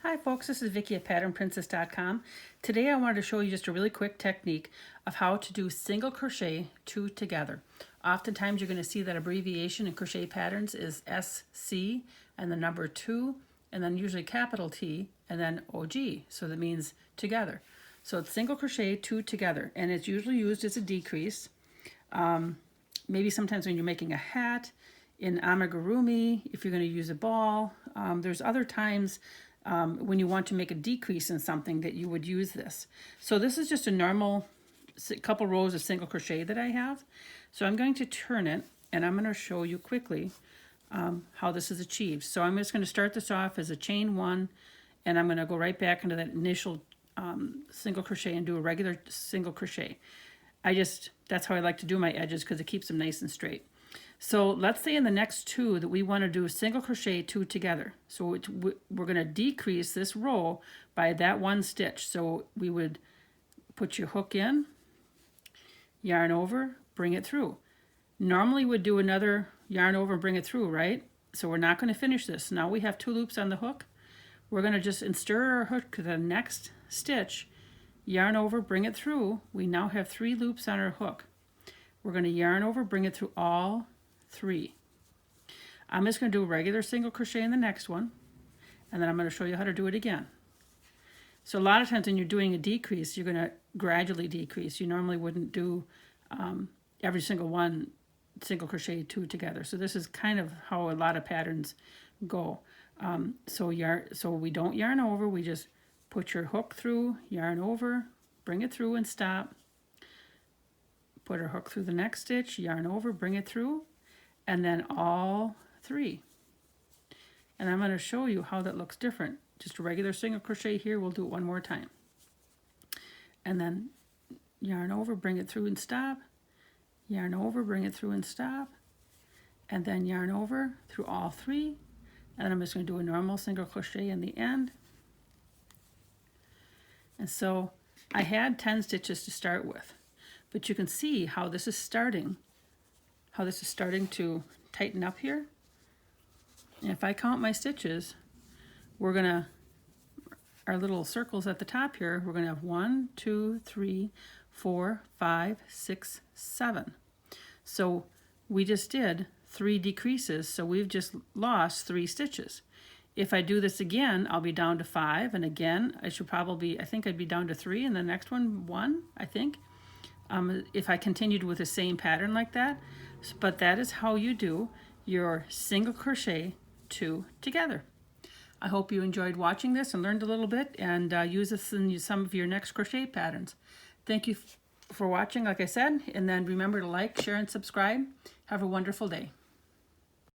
Hi folks, this is Vicky at patternprincess.com. Today I wanted to show you just a really quick technique of how to do single crochet two together. Oftentimes you're going to see that abbreviation in crochet patterns is SC and the number 2 and then usually capital T and then OG, so that means together. So it's single crochet two together, and it's usually used as a decrease. Maybe sometimes when you're making a hat, in amigurumi, if you're going to use a ball. There's other times when you want to make a decrease in something that you would use this. So this is just a normal couple rows of single crochet that I have. So I'm going to turn it and I'm going to show you quickly how this is achieved. So I'm just going to start this off as a chain 1, and I'm going to go right back into that initial single crochet and do a regular single crochet. That's how I like to do my edges because it keeps them nice and straight. So let's say in the next two that we want to do single crochet two together. So we're going to decrease this row by that one stitch. So we would put your hook in, yarn over, bring it through. Normally we'd do another yarn over and bring it through, right? So we're not going to finish this. Now we have 2 loops on the hook. We're going to just insert our hook to the next stitch, yarn over, bring it through. We now have 3 loops on our hook. We're going to yarn over, bring it through all 3. I'm just going to do a regular single crochet in the next one, and then I'm going to show you how to do it again. So a lot of times when you're doing a decrease, you're going to gradually decrease. You normally wouldn't do every single one single crochet 2 together. So this is kind of how a lot of patterns go. So we don't yarn over, we just put your hook through, yarn over, bring it through and stop. Put our hook through the next stitch, yarn over, bring it through, and then all 3. And I'm going to show you how that looks different. Just a regular single crochet here. We'll do it one more time. And then yarn over, bring it through and stop. Yarn over, bring it through and stop. And then yarn over through all 3. And I'm just going to do a normal single crochet in the end. And so I had 10 stitches to start with. But you can see how this is starting to tighten up here. And if I count my stitches, our little circles at the top here, we're gonna have 1, 2, 3, 4, 5, 6, 7. So we just did 3 decreases, so we've just lost 3 stitches. If I do this again, I'll be down to 5, and again, I think I'd be down to 3, and the next one, 1, I think. If I continued with the same pattern like that. But that is how you do your single crochet 2 together. I hope you enjoyed watching this and learned a little bit, and use this in some of your next crochet patterns. Thank you for watching, like I said, and then remember to like, share, and subscribe. Have a wonderful day.